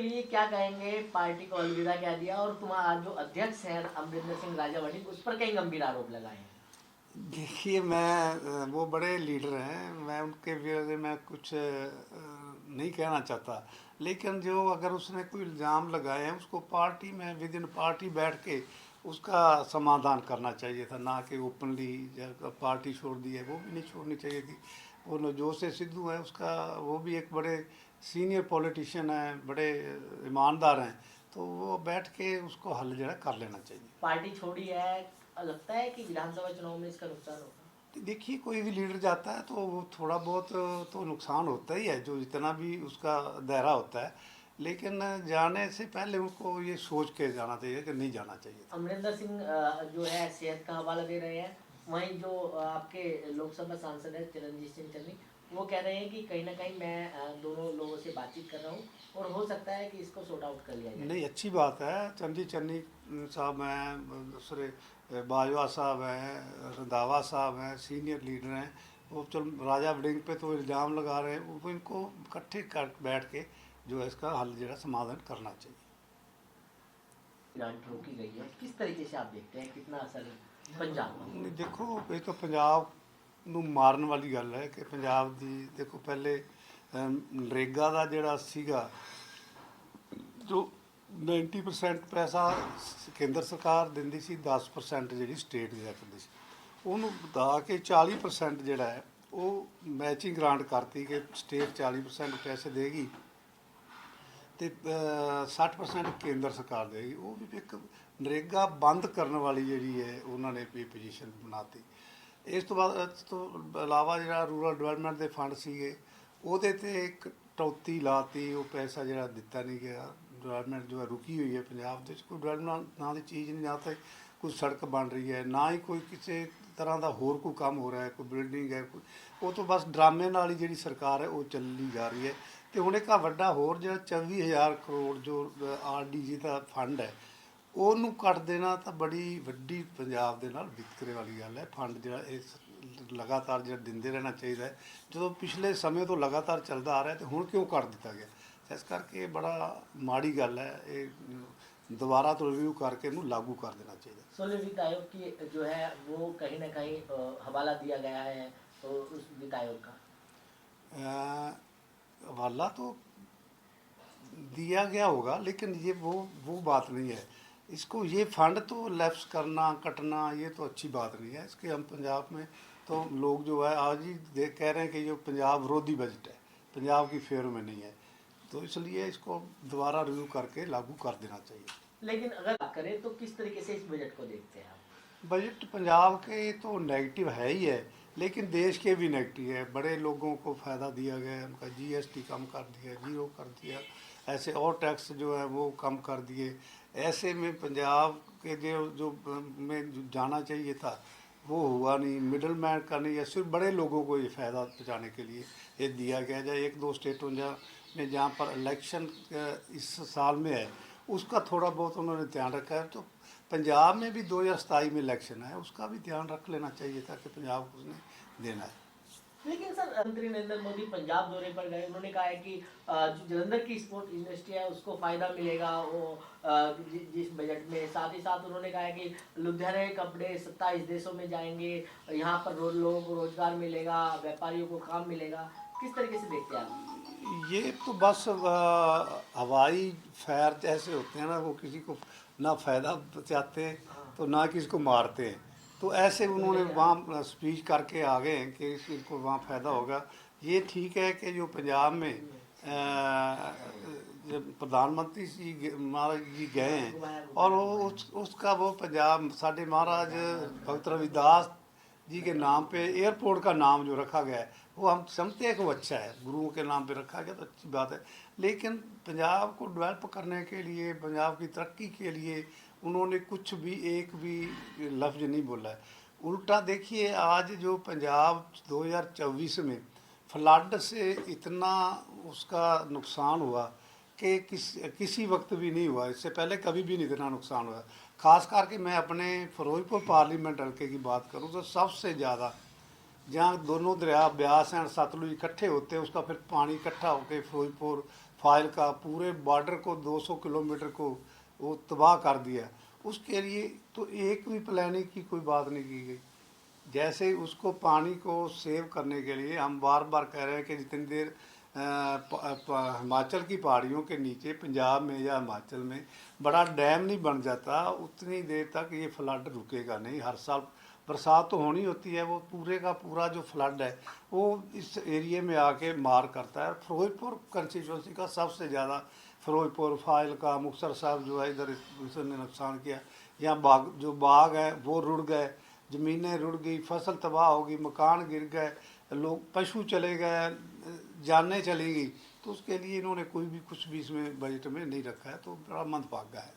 लिए क्या कहेंगे, पार्टी को अलविदा कह दिया और तुम्हारा जो अध्यक्ष है अमरिंदर सिंह राजावड़ी उस पर कई गंभीर आरोप लगाए हैं। देखिए मैं वो बड़े लीडर हैं, मैं उनके बारे में कुछ नहीं कहना चाहता। लेकिन जो अगर उसने कोई इल्ज़ाम लगाए हैं उसको पार्टी में विद इन पार्टी बैठ के उसका समाधान करना चाहिए था, ना कि ओपनली जब पार्टी छोड़ दी है वो भी नहीं छोड़नी चाहिए थी। वो नवजोत से सिद्धू है उसका, वो भी एक बड़े सीनियर पॉलिटिशियन हैं, बड़े ईमानदार हैं, तो वो बैठ के उसको हल जो है कर लेना चाहिए। पार्टी छोड़ी है, लगता है कि विधानसभा चुनाव में इसका नुकसान होगा। तो देखिए कोई भी लीडर जाता है तो वो थोड़ा बहुत तो नुकसान होता ही है, जो जितना भी उसका दायरा होता है। लेकिन जाने से पहले उनको ये सोच के जाना चाहिए कि नहीं जाना चाहिए था। अमरिंदर सिंह जो है सेहत का हवाला दे रहे हैं, वहीं जो आपके लोकसभा सांसद है चिरंजीव सिंह चन्नी, वो कह रहे हैं कि कहीं ना कहीं मैं दोनों लोगों से बातचीत कर रहा हूँ और हो सकता है कि इसको सॉर्ट आउट कर लिया जाए। नहीं, अच्छी बात है। चंदी चन्नी साहब हैं, दूसरे बाजवा साहब हैं, रंधावा साहब हैं, सीनियर लीडर हैं। वो चल राजा वड़िंग पे तो इल्ज़ाम लगा रहे हैं, वो इनको इकट्ठे कर बैठ के जो है इसका हल जो है समाधान करना चाहिए। ग्रांट रोकी गई है, किस तरीके से आप देखते हैं, कितना असर पंजाब में? नहीं, देखो ये तो ਪੰਜਾਬ ਨੂੰ ਮਾਰਨ ਵਾਲੀ ਗੱਲ ਹੈ ਕਿ ਪੰਜਾਬ ਦੀ ਦੇਖੋ ਪਹਿਲੇ ਨਰੇਗਾ ਦਾ ਜਿਹੜਾ ਸੀਗਾ ਜੋ 90% ਪੈਸਾ ਕੇਂਦਰ ਸਰਕਾਰ ਦਿੰਦੀ ਸੀ, 10% ਜਿਹੜੀ ਸਟੇਟ ਦਿਆ ਕਰਦੀ ਸੀ, ਉਹਨੂੰ ਵਧਾ ਕੇ 40% ਜਿਹੜਾ ਹੈ ਉਹ ਮੈਚਿੰਗ ਗ੍ਰਾਂਟ ਕਰਤੀ ਕਿ ਸਟੇਟ 40% ਪੈਸੇ ਦੇਗੀ ਤੇ 60% ਕੇਂਦਰ ਸਰਕਾਰ ਦੇਗੀ। ਉਹ ਵੀ ਇੱਕ ਨਰੇਗਾ ਬੰਦ ਕਰਨ ਵਾਲੀ ਜਿਹੜੀ ਹੈ ਉਹਨਾਂ ਨੇ ਵੀ ਪੋਜੀਸ਼ਨ ਬਣਾਤੀ। ਇਸ ਤੋਂ ਬਾਅਦ ਇਸ ਤੋਂ ਇਲਾਵਾ ਜਿਹੜਾ ਰੂਰਲ ਡਿਵੈਲਪਮੈਂਟ ਦੇ ਫੰਡ ਸੀਗੇ ਉਹਦੇ 'ਤੇ ਇੱਕ ਕਟੌਤੀ ਲਾਤੀ, ਉਹ ਪੈਸਾ ਜਿਹੜਾ ਦਿੱਤਾ ਨਹੀਂ ਗਿਆ। ਡਿਵੈਲਪਮੈਂਟ ਜੋ ਹੈ ਰੁਕੀ ਹੋਈ ਹੈ ਪੰਜਾਬ ਦੇ ਵਿੱਚ, ਕੋਈ ਡਿਵੈਲਪਮੈਂਟ ਨਾਂ ਦੀ ਚੀਜ਼ ਨਹੀਂ, ਨਾ ਤਾਂ ਕੋਈ ਸੜਕ ਬਣ ਰਹੀ ਹੈ, ਨਾ ਹੀ ਕੋਈ ਕਿਸੇ ਤਰ੍ਹਾਂ ਦਾ ਹੋਰ ਕੋਈ ਕੰਮ ਹੋ ਰਿਹਾ ਹੈ, ਕੋਈ ਬਿਲਡਿੰਗ ਹੈ, ਕੋਈ ਉਹ ਤੋਂ ਬਸ ਡਰਾਮੇ ਨਾਲ ਹੀ ਜਿਹੜੀ ਸਰਕਾਰ ਹੈ ਉਹ ਚੱਲੀ ਜਾ ਰਹੀ ਹੈ। ਤੇ ਹੁਣ ਇੱਕ ਵੱਡਾ ਹੋਰ ਜਿਹੜਾ 24,000 ਕਰੋੜ ਜੋ RDG ਦਾ ਫੰਡ ਹੈ ਉਹਨੂੰ ਕੱਟ ਦੇਣਾ ਤਾਂ ਬੜੀ ਵੱਡੀ ਪੰਜਾਬ ਦੇ ਨਾਲ ਵਿਤਕਰੇ ਵਾਲੀ ਗੱਲ ਹੈ। ਫੰਡ ਜਿਹੜਾ ਇਸ ਲਗਾਤਾਰ ਜਿਹੜਾ ਦਿੰਦੇ ਰਹਿਣਾ ਚਾਹੀਦਾ ਹੈ, ਜਦੋਂ ਪਿਛਲੇ ਸਮੇਂ ਤੋਂ ਲਗਾਤਾਰ ਚੱਲਦਾ ਆ ਰਿਹਾ ਤੇ ਹੁਣ ਕਿਉਂ ਕੱਟ ਦਿੱਤਾ ਗਿਆ। ਇਸ ਕਰਕੇ ਬੜਾ ਮਾੜੀ ਗੱਲ ਹੈ, ਇਹ दोबारा तो रिव्यू करके इन्हू लागू कर देना चाहिए। 16 वित्त आयोग की जो है वो कहीं ना कहीं हवाला दिया गया है, तो उस वित्त आयोग का हवाला तो दिया गया होगा, लेकिन ये वो बात नहीं है। इसको ये फंड तो लैप्स करना कटना ये तो अच्छी बात नहीं है। इसके हम पंजाब में तो लोग जो है आज ही कह रहे हैं कि ये पंजाब विरोधी बजट है, पंजाब की फेवर में नहीं है, तो इसलिए इसको दोबारा रिव्यू करके लागू कर देना चाहिए। लेकिन अगर बात करें तो किस तरीके से इस बजट को देखते हैं आप? बजट पंजाब के तो नेगेटिव है ही है, लेकिन देश के भी नेगेटिव है। बड़े लोगों को फ़ायदा दिया गया है, उनका GST कम कर दिया, जीरो कर दिया, ऐसे और टैक्स जो है वो कम कर दिए। ऐसे में पंजाब के जो में जाना चाहिए था वो हुआ नहीं, मिडल मैन का नहीं है, सिर्फ बड़े लोगों को ये फ़ायदा पहुँचाने के लिए ये दिया गया। जाए एक दो स्टेटों में जहाँ पर इलेक्शन इस साल में है उसका थोड़ा बहुत उन्होंने ध्यान रखा है, तो पंजाब में भी 2027 में इलेक्शन है, उसका भी ध्यान रख लेना चाहिए था कि पंजाब को उसने देना है। लेकिन सर प्रधानमंत्री नरेंद्र मोदी पंजाब दौरे पर गए, उन्होंने कहा है कि जो जलंधर की स्पोर्ट इंडस्ट्री है उसको फायदा मिलेगा वो जिस बजट में। साथ ही साथ उन्होंने कहा है कि लुधियाना के कपड़े 27 देशों में जाएंगे, यहाँ पर लोगों को रोजगार मिलेगा, व्यापारियों को काम मिलेगा। किस तरीके से देखते हैं आप? ये तो बस हवाई फायर जैसे होते हैं ना, वो किसी को ना फ़ायदा चाहते हैं तो ना किसी को मारते हैं, तो ऐसे उन्होंने वहाँ स्पीच करके आ गए हैं कि इसको वहाँ फ़ायदा होगा। ये ठीक है कि जो पंजाब में जब प्रधानमंत्री जी महाराज जी गए हैं और वो उसका वो पंजाब साढ़े महाराज भगत रविदास जी के नाम पे एयरपोर्ट का नाम जो रखा गया है वो हम समझते हैं कि वो अच्छा है, गुरुओं के नाम पे रखा गया तो अच्छी बात है। लेकिन पंजाब को डेवलप करने के लिए, पंजाब की तरक्की के लिए उन्होंने कुछ भी एक भी लफ्ज़ नहीं बोला है। उल्टा देखिए आज जो पंजाब 2024 में फ्लड से इतना उसका नुकसान हुआ कि किसी वक्त भी नहीं हुआ, इससे पहले कभी भी नहीं इतना नुकसान हुआ। ख़ास करके मैं अपने फिरोजपुर पार्लियामेंट हल्के की बात करूँ तो सबसे ज़्यादा जहाँ दोनों दरिया ब्यास एंड सतलुज इकट्ठे होते हैं, उसका फिर पानी इकट्ठा होकर फिरोजपुर फाइल का पूरे बॉर्डर को 200 किलोमीटर को वो तबाह कर दिया। उसके लिए तो एक भी प्लानिंग की कोई बात नहीं की गई। जैसे उसको पानी को सेव करने के लिए हम बार बार कह रहे हैं कि जितनी देर हिमाचल की पहाड़ियों के नीचे पंजाब में या हिमाचल में बड़ा डैम नहीं बन जाता उतनी देर तक ये फ्लड रुकेगा नहीं। हर साल बरसात तो होनी होती है, वो पूरे का पूरा जो फ्लड है वो इस एरिए में आके मार करता है। फिरोजपुर कंस्टिट्यूंसी का सबसे ज़्यादा, फिरोजपुर फाइल का मुक्तसर साहब जो है इधर उसने नुकसान किया। यहाँ बाग है वो रुड़ गए, ज़मीनें रुड़ गई, फसल तबाह हो गई, मकान गिर गए, लोग पशु चले गए, जानें चली गई। तो उसके लिए इन्होंने कोई भी कुछ भी इसमें बजट में नहीं रखा है, तो बड़ा मंदभागा है।